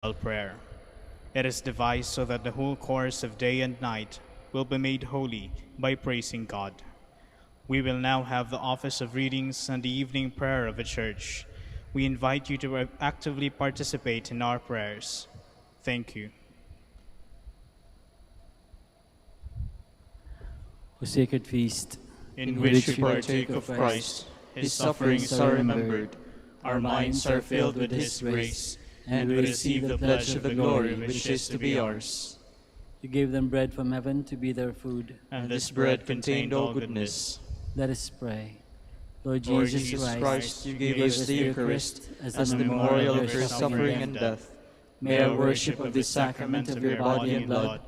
prayer. It is devised so that the whole course of day and night will be made holy by praising God. We will now have the office of readings and the evening prayer of the church. We invite you to actively participate in our prayers. Thank you. O sacred feast, in which we partake of Christ, his sufferings are remembered, our minds are filled with his grace, and we receive the pledge of the glory which is to be ours. you gave them bread from heaven to be their food. And this bread contained all goodness. Let us pray. Lord Lord Jesus Christ, you gave us the Eucharist as the memorial of your suffering and death. May our worship of this sacrament of your body and blood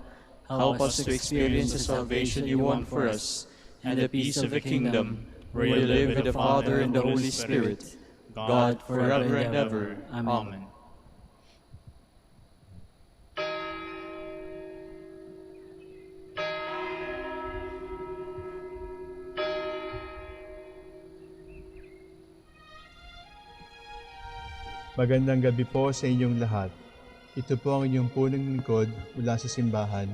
help us to experience the salvation you won for us, and the peace of the kingdom, where you live with the Father and the Holy Spirit, God forever and ever. Amen. Magandang gabi po sa inyong lahat. Ito po ang inyong punong lingkod mula sa simbahan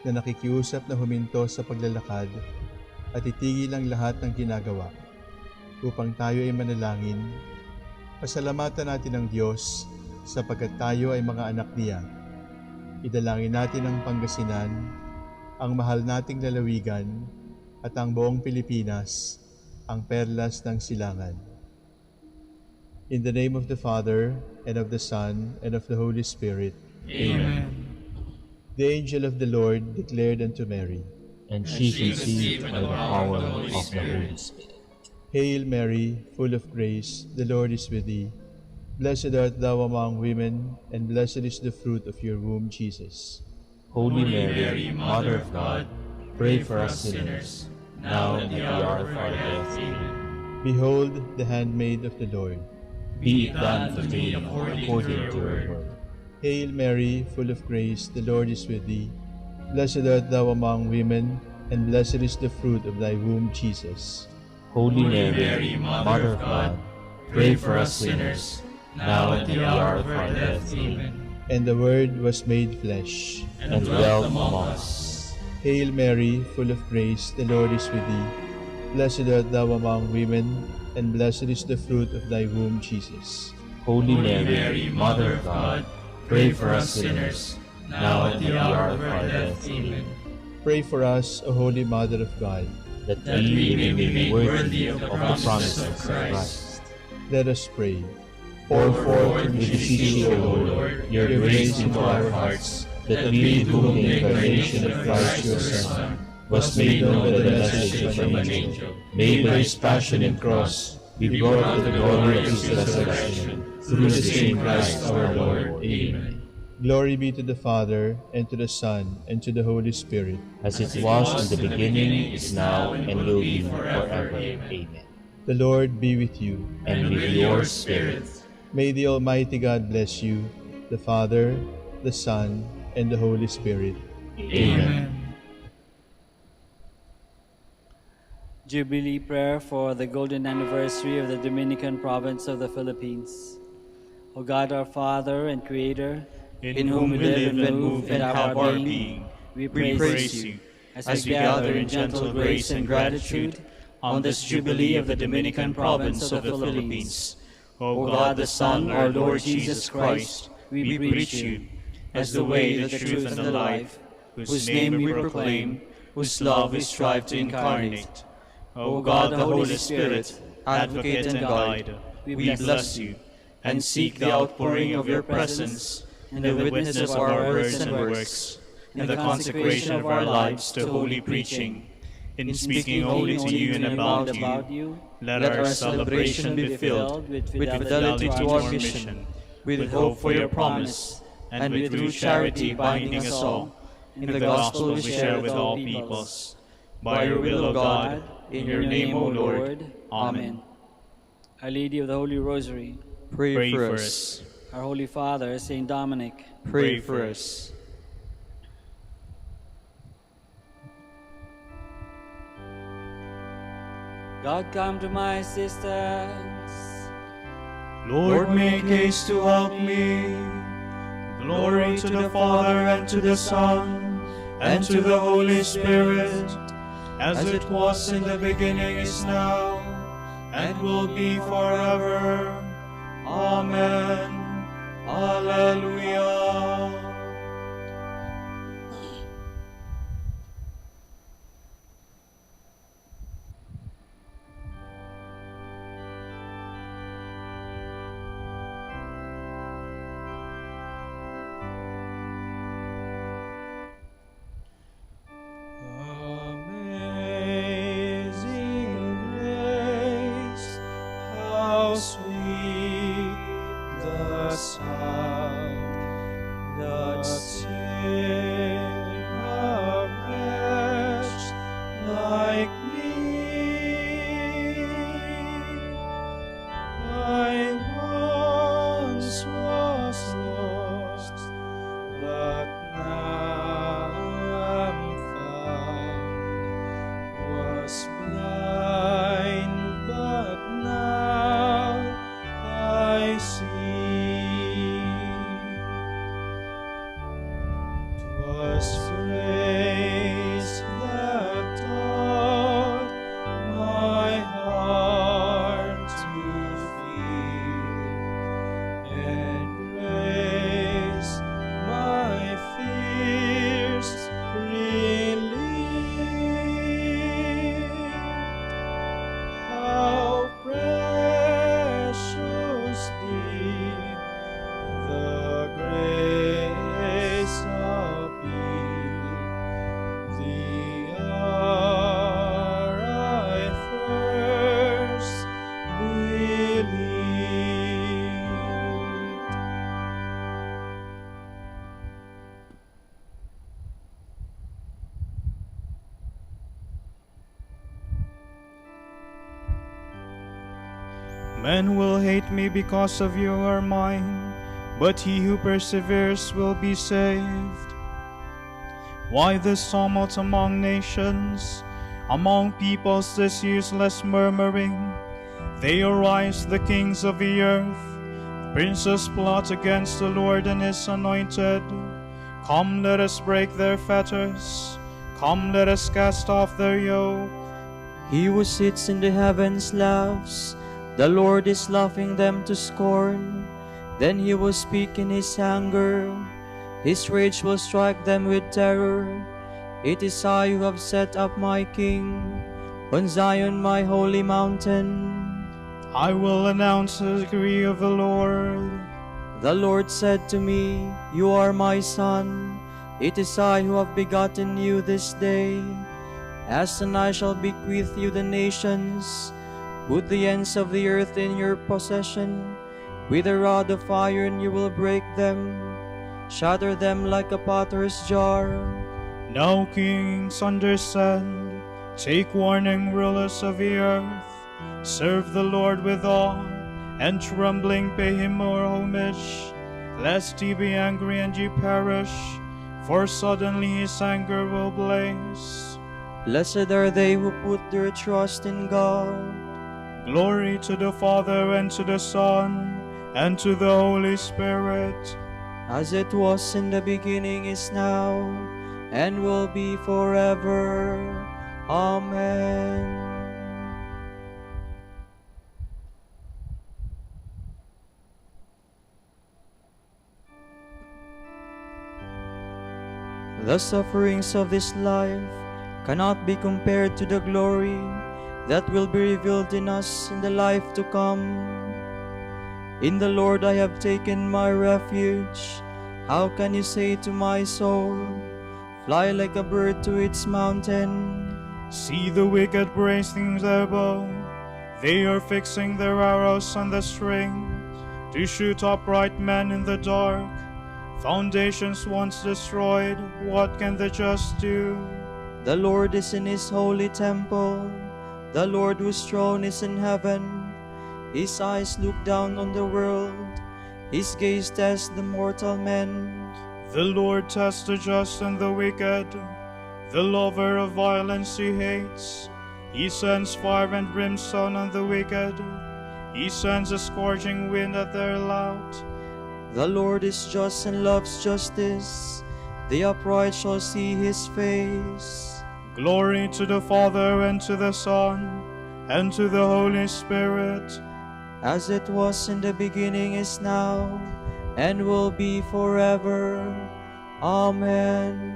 na nakikiusap na huminto sa paglalakad at itigil ang lahat ng ginagawa upang tayo ay manalangin. Pasalamatan natin ang Diyos sapagkat tayo ay mga anak niya. Idalangin natin ang Pangasinan, ang mahal nating lalawigan at ang buong Pilipinas, ang perlas ng silangan. In the name of the Father, and of the Son, and of the Holy Spirit. Amen. The angel of the Lord declared unto Mary, and she conceived by the power of the Holy Spirit. Hail Mary, full of grace, the Lord is with thee. Blessed art thou among women, and blessed is the fruit of your womb, Jesus. Holy Mary, Mother of God, pray for us sinners, now and at the hour of our death. Amen. Behold the handmaid of the Lord. Be it done to me according to your word. Hail Mary, full of grace, the Lord is with thee. Blessed art thou among women, and blessed is the fruit of thy womb, Jesus. Holy Mary, Mother of God, pray for us sinners, now and at the hour of our death. Amen. And the Word was made flesh, and dwelt among us. Hail Mary, full of grace, the Lord is with thee. Blessed art thou among women, and blessed is the fruit of thy womb, Jesus. Holy Mary, Mother of God, pray for us sinners, now and at the hour of our death. Amen. Pray for us, O Holy Mother of God, that we may be made worthy of the promise of Christ. Let us pray. Pour forth, we beseech you, O Lord, your grace into our hearts, that we, to whom the incarnation of Christ your Son was made known by the message of an angel, made by his passion and cross, be brought to the glory of his resurrection, through the same Christ our Lord. Amen. Glory be to the Father, and to the Son, and to the Holy Spirit. As it was in the beginning, is now, and will be forever. Amen. The Lord be with you. And with your spirit. May the Almighty God bless you, the Father, the Son, and the Holy Spirit. Amen. Jubilee prayer for the golden anniversary of the Dominican province of the Philippines. O God, our Father and Creator, In whom we live and move and have our being, we we praise you as we gather in gentle grace and gratitude on this Jubilee of the Dominican province of the Philippines. O God, the Son, our Lord Jesus Christ, we preach you as the way, the truth, and the life, whose name we proclaim, whose love we strive to incarnate. O God, the Holy Spirit, advocate and guide, we bless you, and seek the outpouring of your presence in the witness of our words and works, in the consecration of our lives to holy preaching, in speaking only to you and about you. Let our celebration be filled with fidelity to our mission, with hope for your promise, and with true charity binding us all in the gospel we share with all peoples. By your will, O God, in your name, O Lord. Amen. Our Lady of the Holy Rosary, Pray for us. our Holy Father, Saint Dominic, Pray for us. God, come to my assistance. Lord, make haste to help me. Glory to the Father, and to the Son, and to the Holy Spirit, as it was in the beginning, is now, and will be forever. Amen. Alleluia. Men will hate me because of you are mine, but he who perseveres will be saved. Why this tumult among nations, among peoples this useless murmuring? They arise, the kings of the earth, princes plot against the Lord and his anointed. Come, let us break their fetters, come, let us cast off their yoke. He who sits in the heavens laughs, the Lord is laughing them to scorn. Then he will speak in his anger, his rage will strike them with terror. It is I who have set up my king on Zion, my holy mountain. I will announce the decree of the Lord. The Lord said to me, You are my son, it is I who have begotten you this day. As and I shall bequeath you the nations, put the ends of the earth in your possession. With a rod of iron you will break them, shatter them like a potter's jar. Now kings, understand, take warning, rulers of the earth. Serve the Lord with awe, and trembling pay him more homage, lest he be angry and ye perish, for suddenly his anger will blaze. Blessed are they who put their trust in God. Glory to the Father, and to the Son, and to the Holy Spirit. As it was in the beginning, is now, and will be forever. Amen. The sufferings of this life cannot be compared to the glory that will be revealed in us in the life to come. In the Lord I have taken my refuge. How can you say to my soul, Fly like a bird to its mountain? See the wicked bracing their bow, they are fixing their arrows on the string, to shoot upright men in the dark. Foundations once destroyed, what can the just do? The Lord is in his holy temple. The Lord whose throne is in heaven. His eyes look down on the world. His gaze tests the mortal men. The Lord tests the just and the wicked. The lover of violence he hates. He sends fire and brimstone on the wicked. He sends a scorching wind at their lot. The Lord is just and loves justice. The upright shall see his face. Glory to the Father, and to the Son, and to the Holy Spirit. As it was in the beginning, is now, and will be forever. Amen.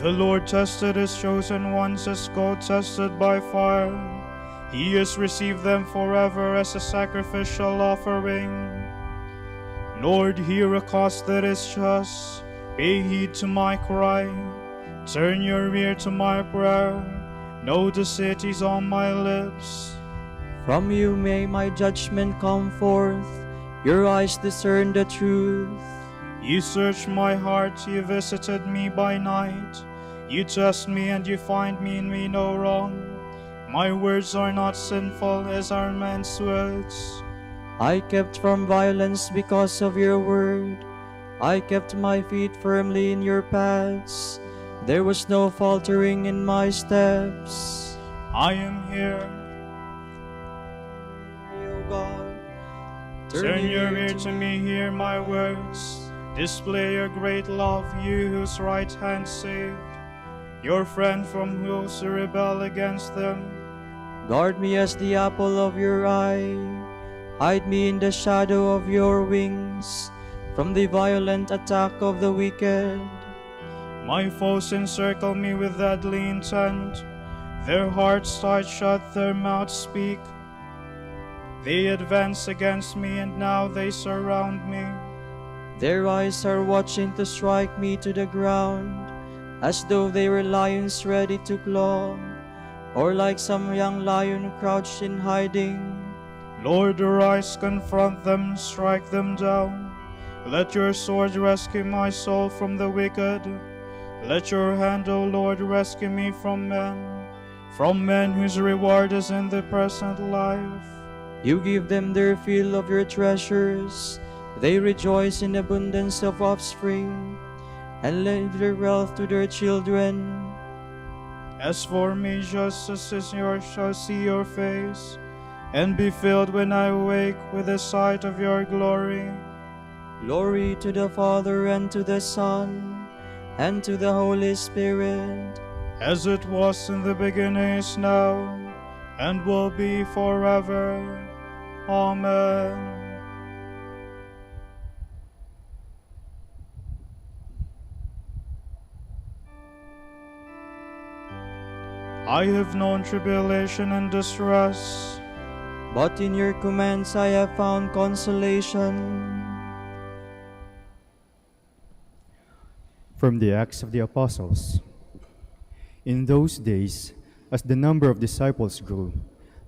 The Lord tested his chosen ones as gold tested by fire. He has received them forever as a sacrificial offering. Lord, hear a cause that is just. Pay heed to my cry. Turn your ear to my prayer. Know the cities on my lips. From you may my judgment come forth. Your eyes discern the truth. You search my heart, you visited me by night. You test me and you find me in me no wrong. My words are not sinful as are men's words. I kept from violence because of your word. I kept my feet firmly in your paths. There was no faltering in my steps. I am here. O God, Turn your ear to me, hear my words. Display your great love, you whose right hand saved. Your friend from whose you rebel against them. guard me as the apple of your eye. Hide me in the shadow of your wings, from the violent attack of the wicked. My foes encircle me with deadly intent. Their hearts tight shut, their mouths speak. They advance against me, and now they surround me. Their eyes are watching to strike me to the ground, as though they were lions ready to claw, or like some young lion crouched in hiding. Lord, arise, confront them, strike them down. Let your sword rescue my soul from the wicked. Let your hand, O Lord, rescue me from men whose reward is in the present life. You give them their fill of your treasures. They rejoice in abundance of offspring, and leave their wealth to their children. As for me, justice is yours, shall see your face, and be filled when I awake with the sight of your glory. Glory to the Father, and to the Son, and to the Holy Spirit. As it was in the beginning, is now, and will be forever. Amen. I have known tribulation and distress, But in your commands I have found consolation. From the Acts of the Apostles. In those days, as the number of disciples grew,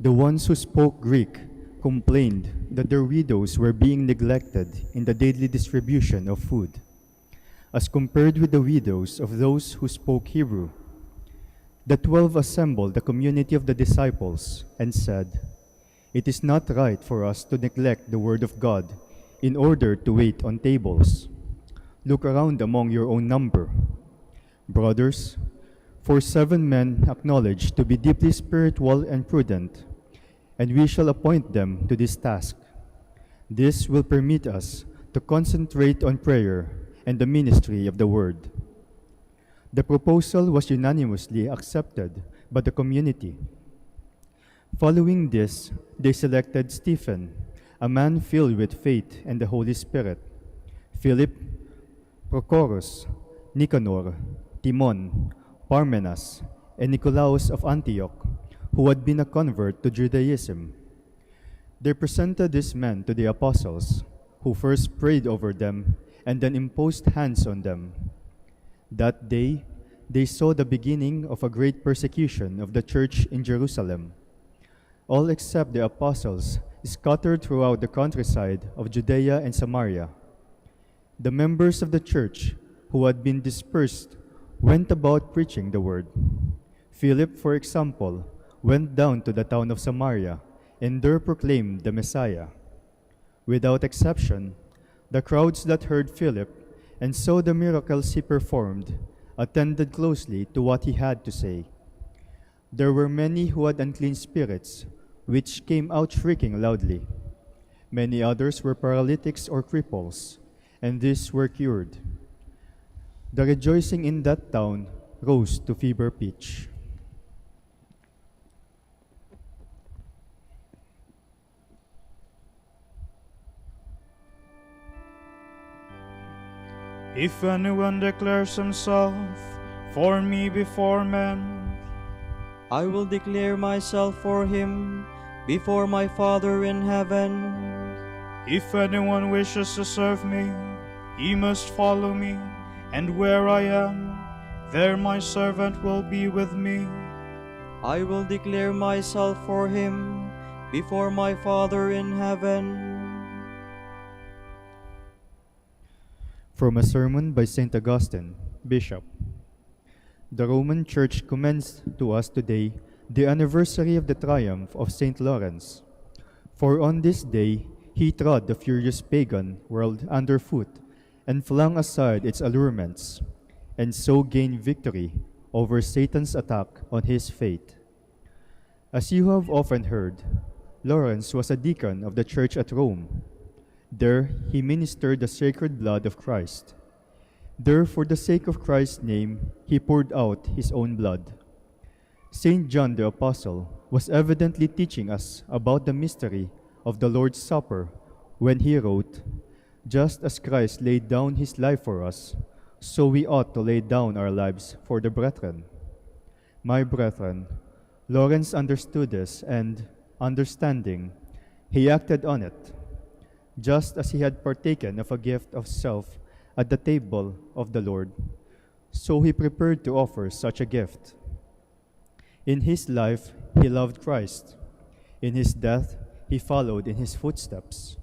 the ones who spoke Greek complained that their widows were being neglected in the daily distribution of food, as compared with the widows of those who spoke Hebrew. The 12 assembled the community of the disciples and said, "It is not right for us to neglect the word of God in order to wait on tables. Look around among your own number. Brothers, for 7 men acknowledged to be deeply spiritual and prudent, and we shall appoint them to this task. This will permit us to concentrate on prayer and the ministry of the word." The proposal was unanimously accepted by the community. Following this, they selected Stephen, a man filled with faith and the Holy Spirit, Philip, Prochorus, Nicanor, Timon, Parmenas, and Nicolaus of Antioch, who had been a convert to Judaism. They presented these men to the apostles, who first prayed over them and then imposed hands on them. That day, they saw the beginning of a great persecution of the church in Jerusalem. All except the apostles scattered throughout the countryside of Judea and Samaria. The members of the church who had been dispersed went about preaching the word. Philip, for example, went down to the town of Samaria and there proclaimed the Messiah. Without exception, the crowds that heard Philip and saw the miracles he performed attended closely to what he had to say. There were many who had unclean spirits, which came out shrieking loudly. Many others were paralytics or cripples, and these were cured. The rejoicing in that town rose to fever pitch. If anyone declares himself for me before men, I will declare myself for him before my Father in heaven. if anyone wishes to serve me, he must follow me, and where I am, there my servant will be with me. I will declare myself for him before my Father in heaven. From a sermon by St. Augustine, Bishop. The Roman Church commends to us today the anniversary of the triumph of St. Lawrence. For on this day he trod the furious pagan world underfoot and flung aside its allurements, and so gained victory over Satan's attack on his faith. As you have often heard, Lawrence was a deacon of the church at Rome. There he ministered the sacred blood of Christ. There, for the sake of Christ's name, he poured out his own blood. St. John the Apostle was evidently teaching us about the mystery of the Lord's Supper when he wrote, "Just as Christ laid down his life for us, so we ought to lay down our lives for the brethren." My brethren, Lawrence understood this, and, understanding, he acted on it. Just as he had partaken of a gift of self at the table of the Lord, so he prepared to offer such a gift. In his life, he loved Christ. In his death, he followed in his footsteps.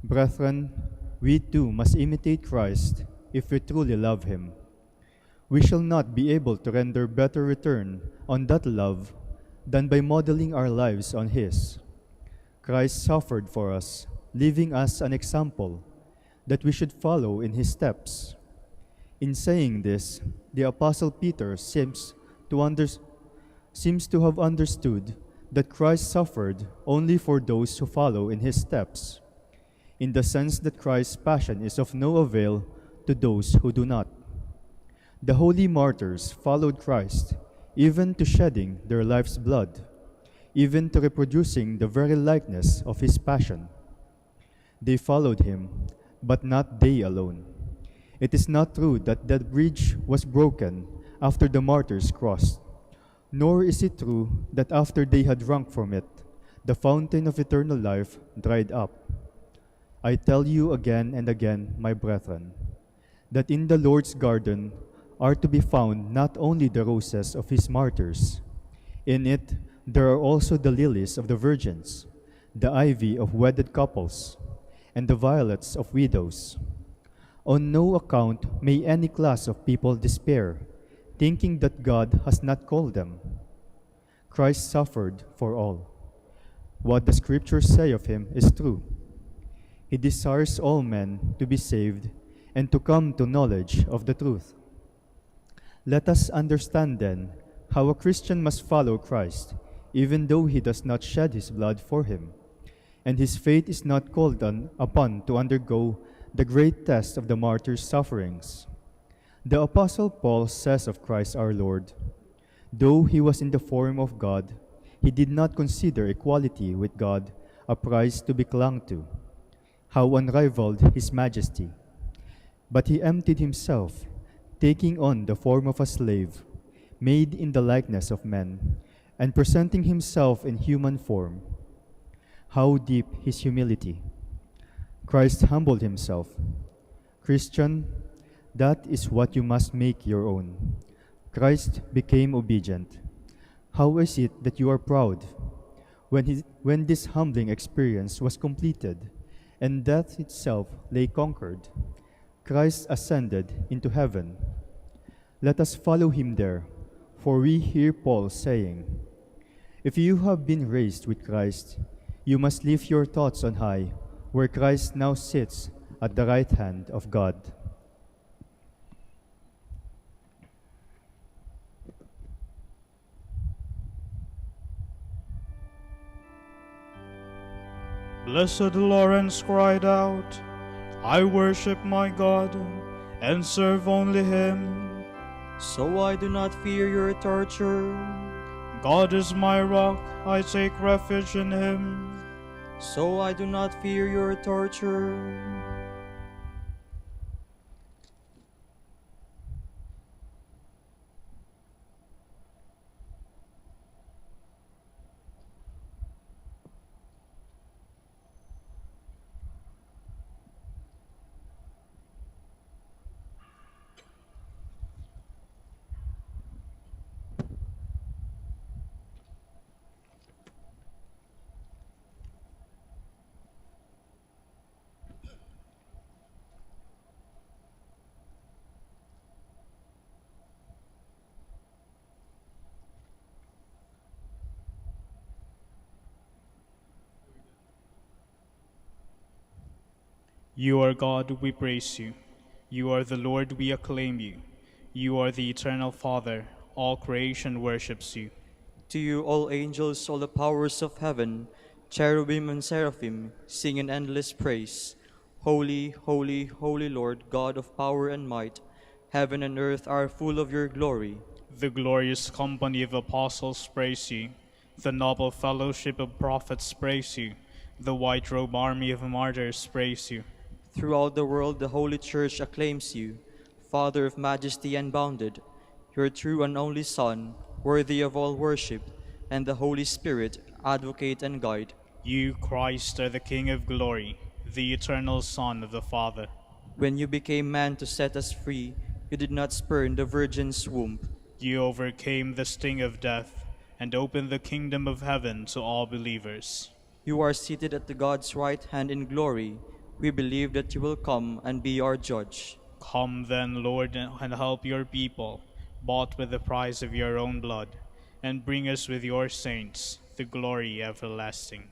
Brethren, we too must imitate Christ if we truly love him. We shall not be able to render better return on that love than by modeling our lives on his. Christ suffered for us, leaving us an example that we should follow in his steps. In saying this, the Apostle Peter seems to have understood that Christ suffered only for those who follow in his steps, in the sense that Christ's passion is of no avail to those who do not. The holy martyrs followed Christ, even to shedding their life's blood, even to reproducing the very likeness of his passion. They followed him, but not they alone. It is not true that that bridge was broken after the martyrs crossed, nor is it true that after they had drunk from it, the fountain of eternal life dried up. I tell you again and again, my brethren, that in the Lord's garden are to be found not only the roses of his martyrs. In it there are also the lilies of the virgins, the ivy of wedded couples, and the violets of widows. On no account may any class of people despair, thinking that God has not called them. Christ suffered for all. What the Scriptures say of him is true. He desires all men to be saved and to come to knowledge of the truth. Let us understand then how a Christian must follow Christ, even though he does not shed his blood for him, and his faith is not called upon to undergo the great test of the martyr's sufferings. The Apostle Paul says of Christ our Lord, "Though he was in the form of God, he did not consider equality with God a prize to be clung to. How unrivaled his majesty! But he emptied himself, taking on the form of a slave, made in the likeness of men, and presenting himself in human form. How deep his humility! Christ humbled himself. Christian, that is what you must make your own. Christ became obedient. How is it that you are proud? When this humbling experience was completed, and death itself lay conquered, Christ ascended into heaven. Let us follow him there, for we hear Paul saying, "If you have been raised with Christ, you must lift your thoughts on high, where Christ now sits at the right hand of God." Blessed Lawrence cried out, I worship my God and serve only him. So I do not fear your torture. God is my rock, I take refuge in him. So I do not fear your torture. You are God, we praise you. You are the Lord, we acclaim you. You are the eternal Father, all creation worships you. To you, all angels, all the powers of heaven, cherubim and seraphim, sing in endless praise. Holy, holy, holy Lord, God of power and might, heaven and earth are full of your glory. The glorious company of apostles praise you. The noble fellowship of prophets praise you. The white-robed army of martyrs praise you. Throughout the world, the Holy Church acclaims you, Father of majesty unbounded, your true and only Son, worthy of all worship, and the Holy Spirit, advocate and guide. You, Christ, are the King of glory, the eternal Son of the Father. When you became man to set us free, you did not spurn the Virgin's womb. You overcame the sting of death and opened the kingdom of heaven to all believers. You are seated at the God's right hand in glory. We believe that you will come and be our judge. Come then, Lord, and help your people, bought with the price of your own blood, and bring us with your saints the glory everlasting.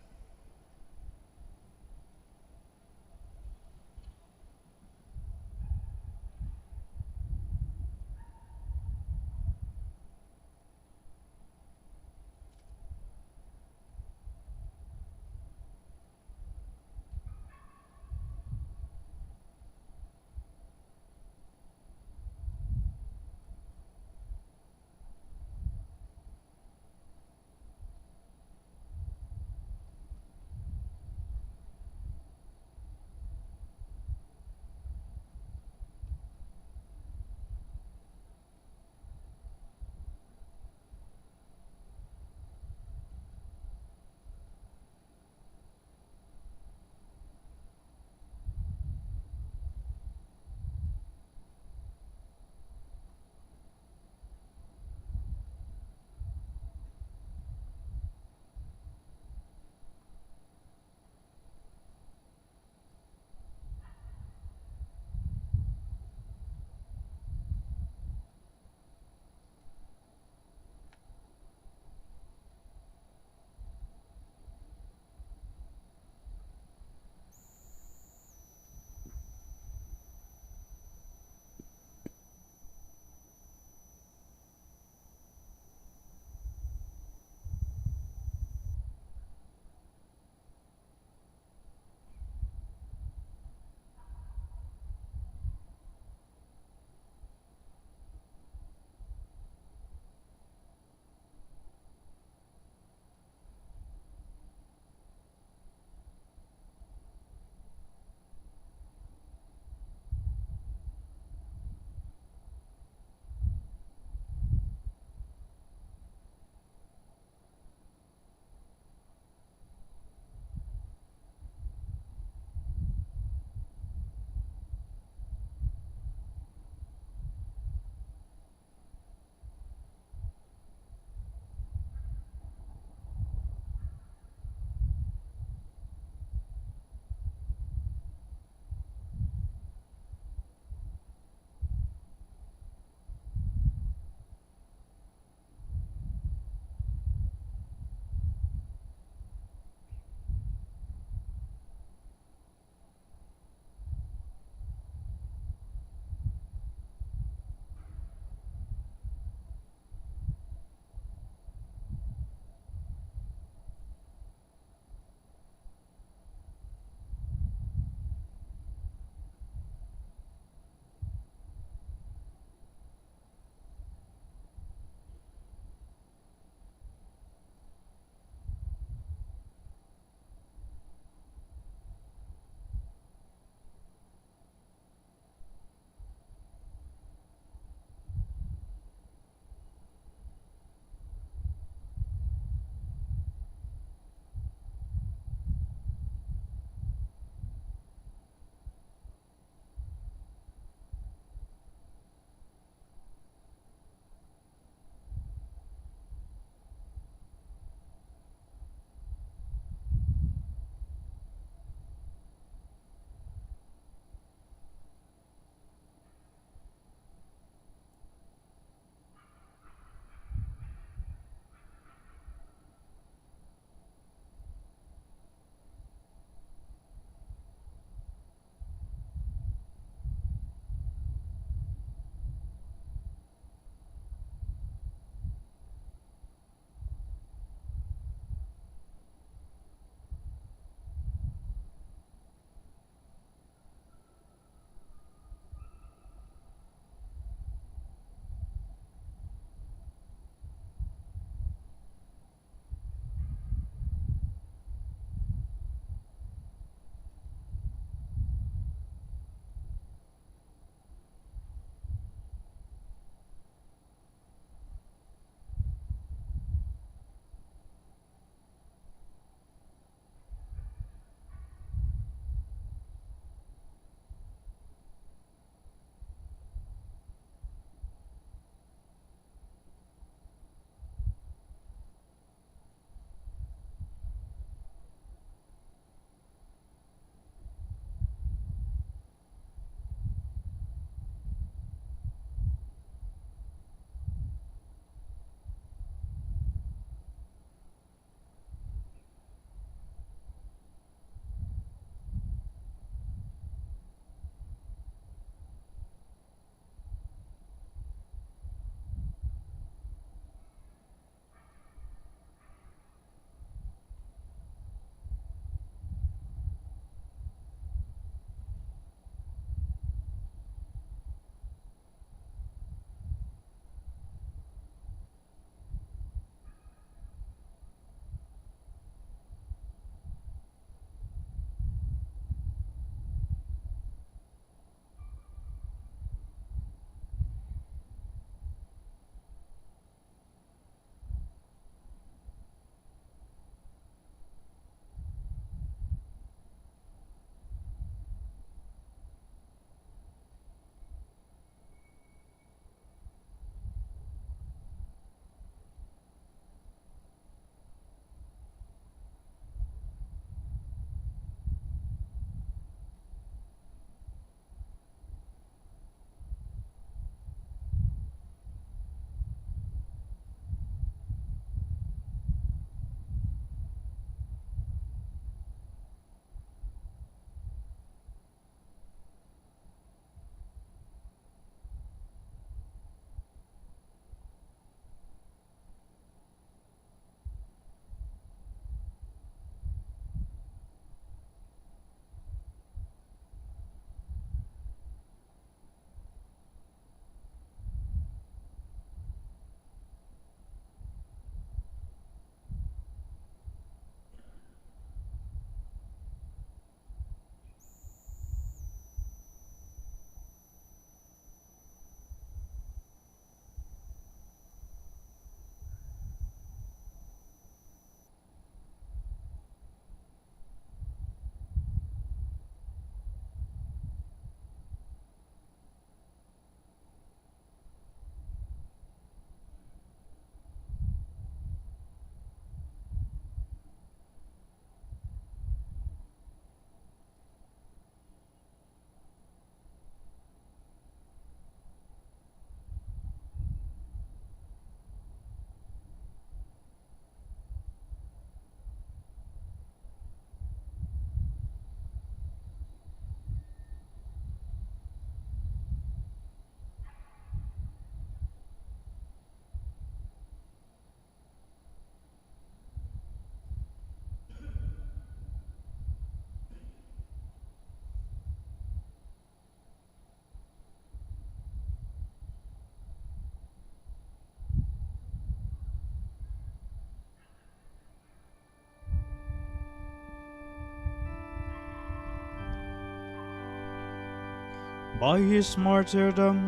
By his martyrdom,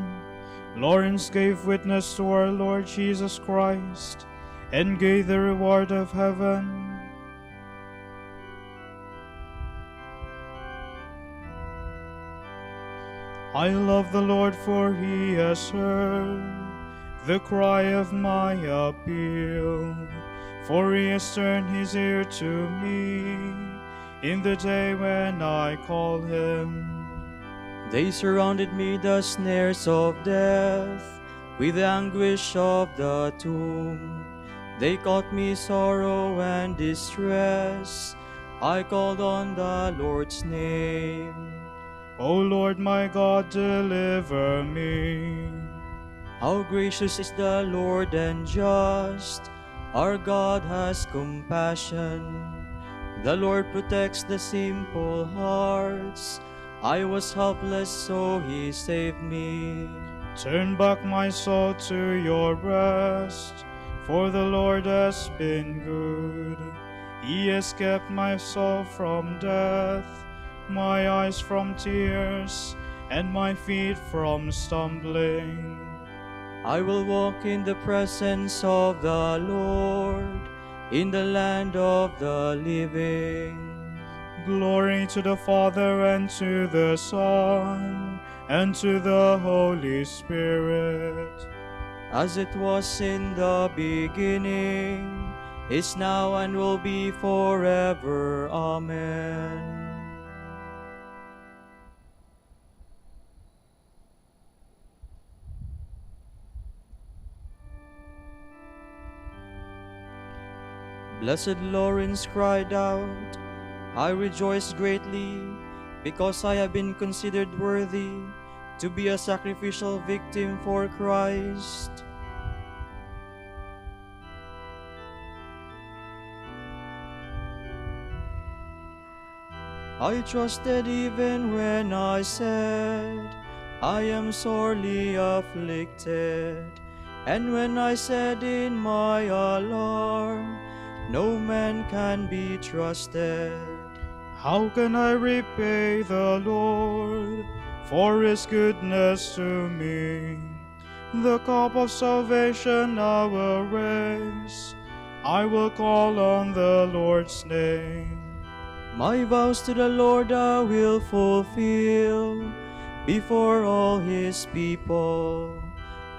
Lawrence gave witness to our Lord Jesus Christ and gave the reward of heaven. I love the Lord, for he has heard the cry of my appeal. For he has turned his ear to me in the day when I call him. They surrounded me, the snares of death, with the anguish of the tomb. They caught me sorrow and distress. I called on the Lord's name. O Lord my God, deliver me. How gracious is the Lord and just, our God has compassion. The Lord protects the simple hearts. I was helpless, so he saved me. Turn back my soul to your rest, for the Lord has been good. He has kept my soul from death, my eyes from tears, and my feet from stumbling. I will walk in the presence of the Lord, in the land of the living. Glory to the Father, and to the Son, and to the Holy Spirit. As it was in the beginning, is now, and will be forever. Amen. Blessed Lawrence cried out, I rejoiced greatly, because I have been considered worthy to be a sacrificial victim for Christ. I trusted even when I said, I am sorely afflicted. And when I said in my alarm, no man can be trusted. How can I repay the Lord for his goodness to me? The cup of salvation I will raise. I will call on the Lord's name. My vows to the Lord I will fulfill before all his people.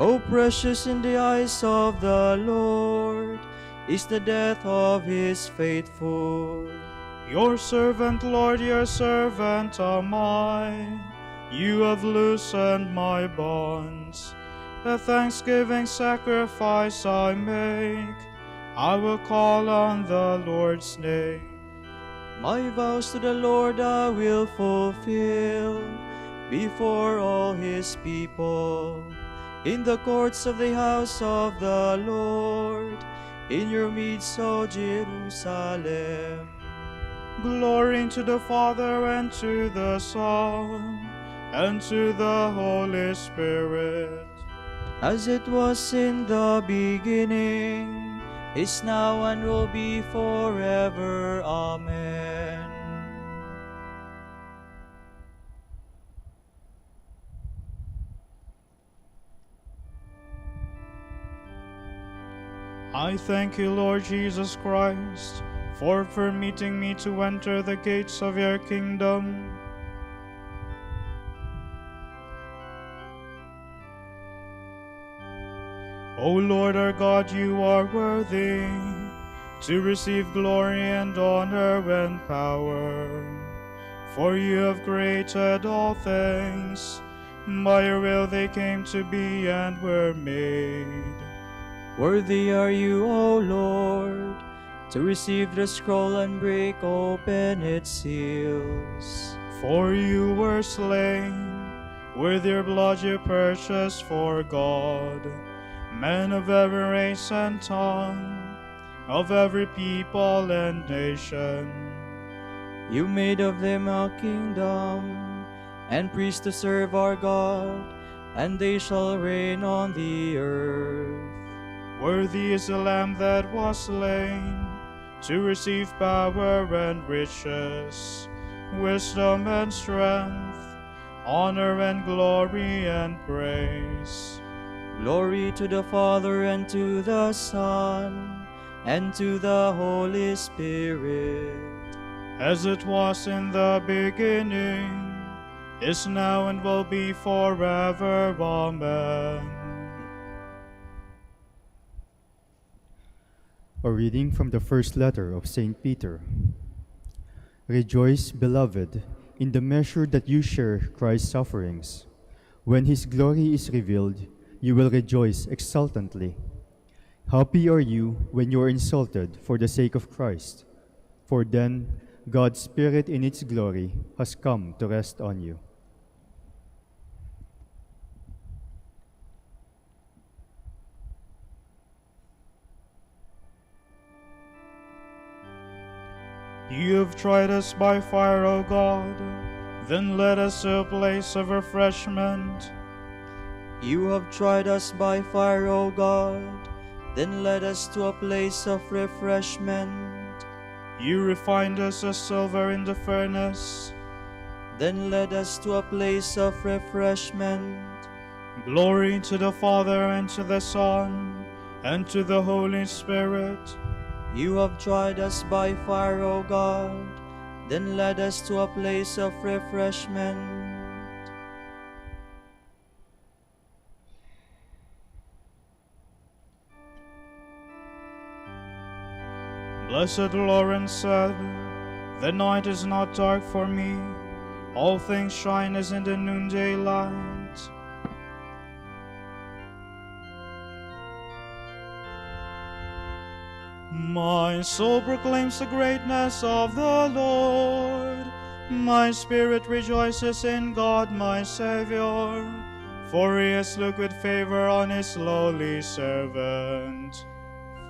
O precious in the eyes of the Lord is the death of his faithful. Your servant, Lord, your servant am I. You have loosened my bonds. A thanksgiving sacrifice I make. I will call on the Lord's name. My vows to the Lord I will fulfill before all his people. In the courts of the house of the Lord, in your midst, O Jerusalem. Glory to the Father, and to the Son, and to the Holy Spirit. As it was in the beginning, is now, and will be forever. Amen. I thank you, Lord Jesus Christ, for permitting me to enter the gates of your kingdom. O Lord our God, you are worthy to receive glory and honor and power, for you have created all things. By your will they came to be and were made. Worthy are you, O Lord, to receive the scroll and break open its seals. For you were slain, with your blood you purchased for God men of every race and tongue, of every people and nation. You made of them a kingdom, and priests to serve our God, and they shall reign on the earth. Worthy is the Lamb that was slain, to receive power and riches, wisdom and strength, honor and glory and praise. Glory to the Father, and to the Son, and to the Holy Spirit. As it was in the beginning, is now, and will be forever. Amen. A reading from the first letter of St. Peter. Rejoice, beloved, in the measure that you share Christ's sufferings. When his glory is revealed, you will rejoice exultantly. Happy are you when you are insulted for the sake of Christ, for then God's Spirit in its glory has come to rest on you. You have tried us by fire, O God, then led us to a place of refreshment. You have tried us by fire, O God, then led us to a place of refreshment. You refined us as silver in the furnace. Then led us to a place of refreshment. Glory to the Father, and to the Son, and to the Holy Spirit. You have tried us by fire, O God, then led us to a place of refreshment. Blessed Lawrence said, "The night is not dark for me. All things shine as in the noonday light." My soul proclaims the greatness of the Lord. My spirit rejoices in God my Savior, for he has looked with favor on his lowly servant.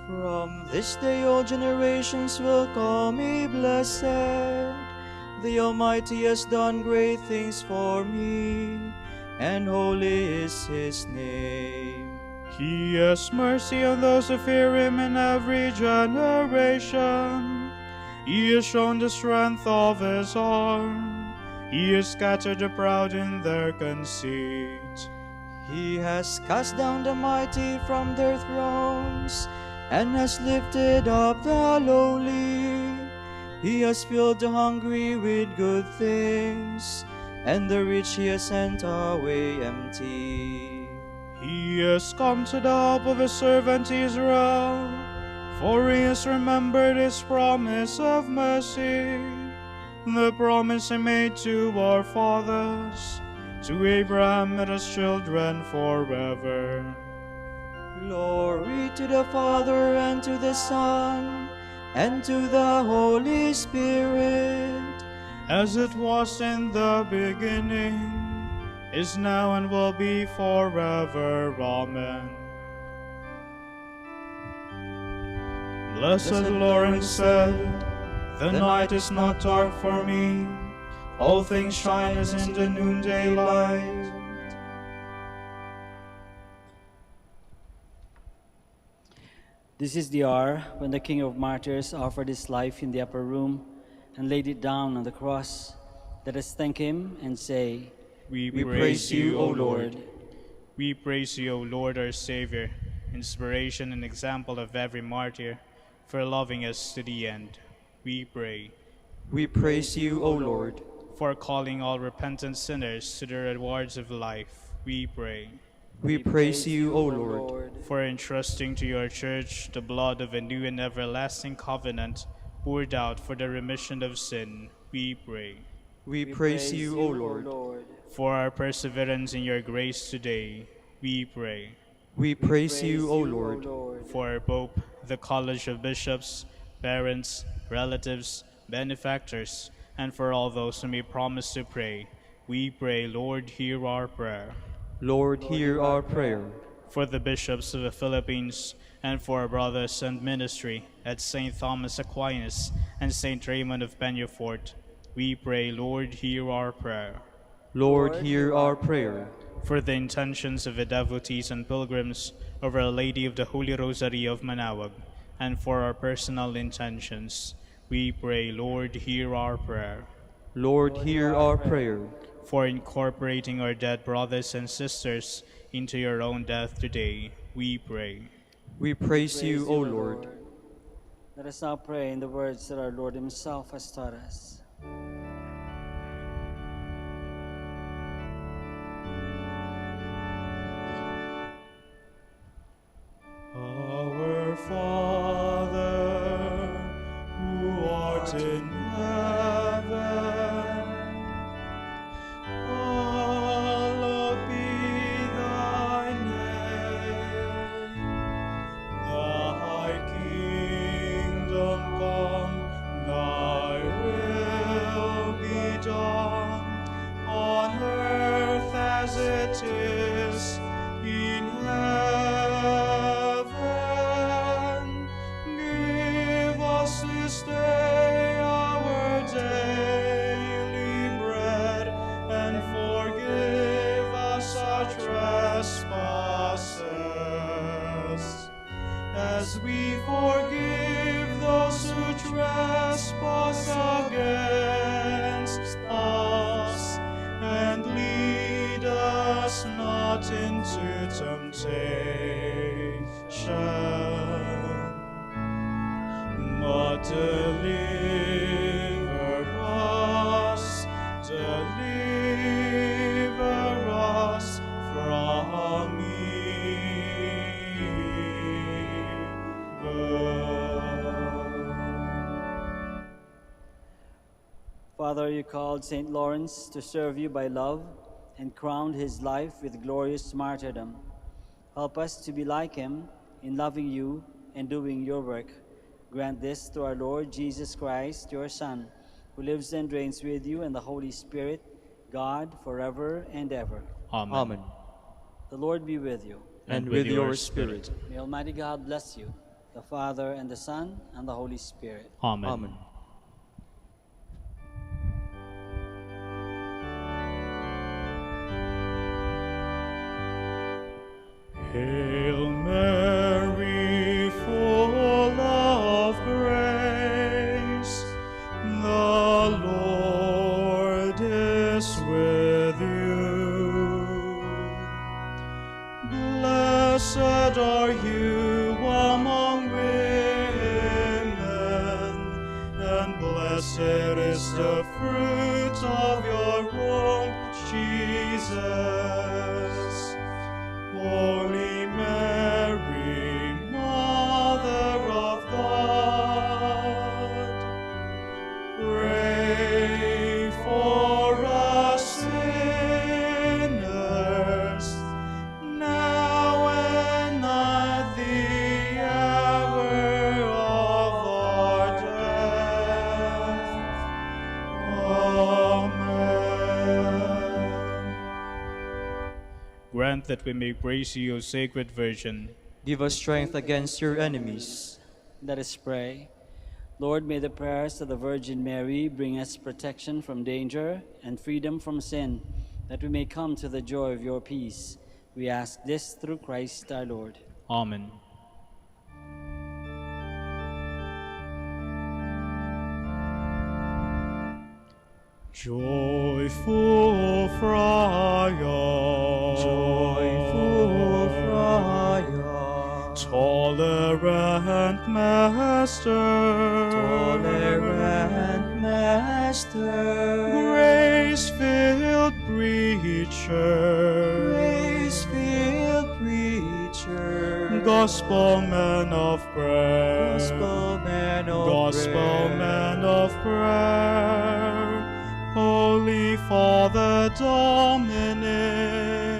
From this day all generations will call me blessed. The Almighty has done great things for me, and holy is his name. He has mercy on those who fear him in every generation. He has shown the strength of his arm. He has scattered the proud in their conceit. He has cast down the mighty from their thrones, and has lifted up the lowly. He has filled the hungry with good things, and the rich he has sent away empty. He has come to the help of his servant Israel, for he has remembered his promise of mercy, the promise he made to our fathers, to Abraham and his children forever. Glory to the Father, and to the Son, and to the Holy Spirit, as it was in the beginning, is now, and will be forever. Amen. Blessed Lawrence said, "The night is not dark for me. All things shine as in the noonday light." This is the hour when the King of Martyrs offered his life in the upper room and laid it down on the cross. Let us thank him and say, We praise you, O Lord. We praise you, O Lord, our Savior, inspiration and example of every martyr, for loving us to the end. We pray. We praise you, O Lord. For calling all repentant sinners to the rewards of life. We pray. We praise you, O Lord. For entrusting to your Church the blood of a new and everlasting covenant poured out for the remission of sin. We pray. We praise you, O Lord. For our perseverance in your grace today, we pray. We praise you, O Lord. For our Pope, the College of Bishops, parents, relatives, benefactors, and for all those whom we promise to pray, we pray, Lord, hear our prayer. Lord, hear our prayer. For the bishops of the Philippines, and for our brothers and ministry at St. Thomas Aquinas and St. Raymond of Peñafort, we pray, Lord, hear our prayer. Lord, hear our prayer. For the intentions of the devotees and pilgrims of Our Lady of the Holy Rosary of Manaoag, and for our personal intentions, we pray, Lord, hear our prayer. Lord, hear our prayer. for incorporating our dead brothers and sisters into your own death today, we pray. We praise you, O Lord. Let us now pray in the words that our Lord himself has taught us. Our Father, who art in heaven, hallowed be thy name. Thy kingdom come, thy will be done, on earth as it is in heaven. Give us this day our daily bread, and forgive us our trespasses, as we forgive those who trespass against us. And lead us not into temptation, but deliver us from evil. Father, you called St. Lawrence to serve you by love and crowned his life with glorious martyrdom. Help us to be like him in loving you and doing your work. Grant this through our Lord Jesus Christ, your Son, who lives and reigns with you and the Holy Spirit, God, forever and ever. Amen. Amen. The Lord be with you. And with your spirit. May Almighty God bless you, the Father and the Son and the Holy Spirit. Amen. Amen. Hail Mary, full of grace, the Lord is with you. Blessed are you among women, and blessed is the fruit of your womb, Jesus. Holy Mary, Mother of God, pray for us sinners, now and at the hour of our death. Amen. Grant that we may praise you, O Sacred Virgin. Give us strength against your enemies. Let us pray. Lord, may the prayers of the Virgin Mary bring us protection from danger and freedom from sin, that we may come to the joy of your peace. We ask this through Christ our Lord. Amen. Joyful Friar, Joyful Friar, tolerant Master, tolerant Master, grace-filled preacher, grace-filled preacher, gospel man of prayer, gospel man of gospel prayer, man of prayer, Holy Father Dominic,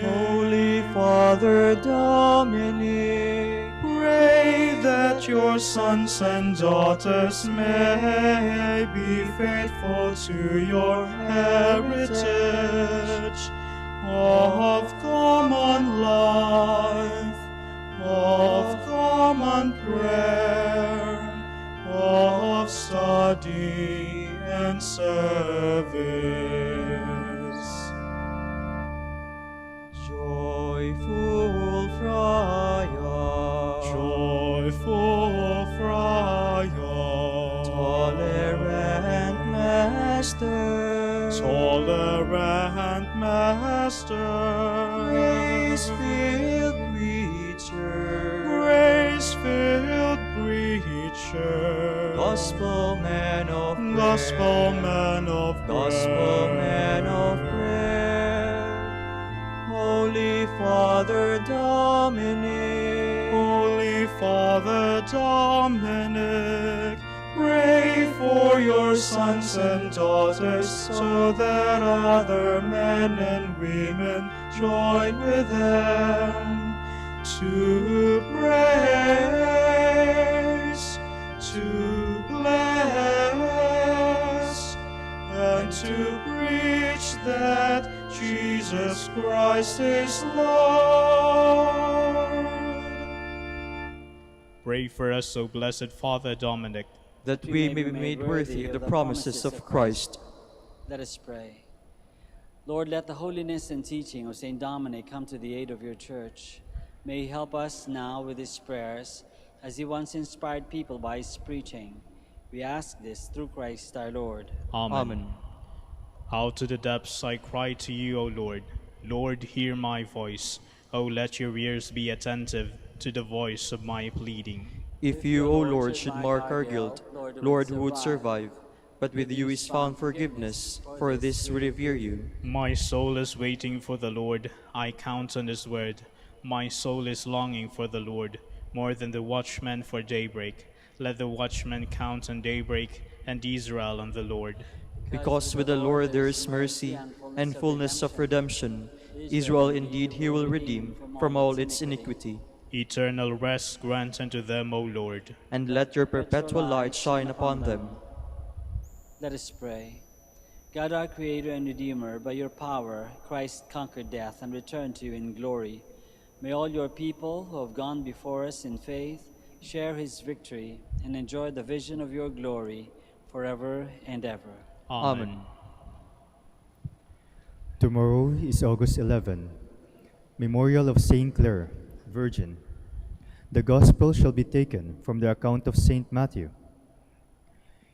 Holy Father Dominic, pray that your sons and daughters may be faithful to your heritage of common life, of common prayer, of study and service. Joyful Friar, Joyful Friar, tolerant Master, tolerant Master. Grace-filled preacher, Grace-filled preacher, gospel man of prayer, gospel man of gospel prayer, man of prayer, Holy Father Dominic, Holy Father Dominic, pray for your sons and daughters, so that other men and women join with them to praise, to bless, and to preach that Jesus Christ is Lord. Pray for us, O blessed Father Dominic, that we may be made worthy of the promises of Christ. Let us pray. Lord, let the holiness and teaching of St. Dominic come to the aid of your church. May he help us now with his prayers, as he once inspired people by his preaching. We ask this through Christ our Lord. Amen. Amen. Out to the depths I cry to you, O Lord. Lord, hear my voice. O let your ears be attentive to the voice of my pleading. If you, O Lord, should mark our guilt, Lord, who would survive? But with you is found forgiveness, for this we revere you. My soul is waiting for the Lord. I count on his word. My soul is longing for the Lord, more than the watchmen for daybreak. Let the watchmen count on daybreak, and Israel on the Lord. Because with the Lord there is mercy and fullness of redemption. Israel indeed he will redeem from all its iniquity. Eternal rest grant unto them, O Lord. And let your perpetual light shine upon them. Let us pray. God, our Creator and Redeemer, by your power, Christ conquered death and returned to you in glory. May all your people who have gone before us in faith share his victory and enjoy the vision of your glory forever and ever. Amen. Tomorrow is August 11, Memorial of Saint Clare, Virgin. The Gospel shall be taken from the account of Saint Matthew.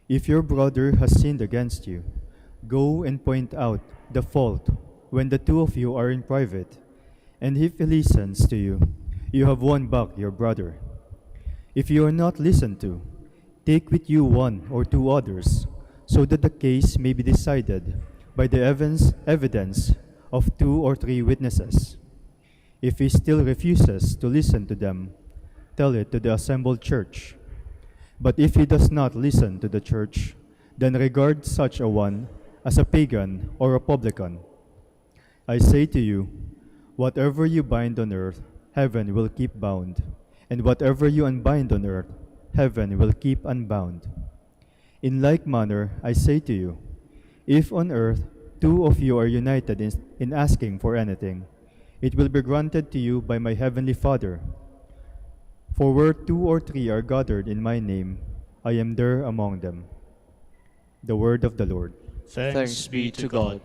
If your brother has sinned against you, go and point out the fault when the two of you are in private, and if he listens to you, you have won back your brother. If you are not listened to, take with you one or two others, so that the case may be decided by the evidence of 2 or 3 witnesses. If he still refuses to listen to them, tell it to the assembled church. But if he does not listen to the church, then regard such a one as a pagan or a publican. I say to you, whatever you bind on earth, heaven will keep bound, and whatever you unbind on earth, heaven will keep unbound. In like manner, I say to you, if on earth 2 of you are united in asking for anything, it will be granted to you by my heavenly Father. For where 2 or 3 are gathered in my name, I am there among them. The word of the Lord. Thanks be to God.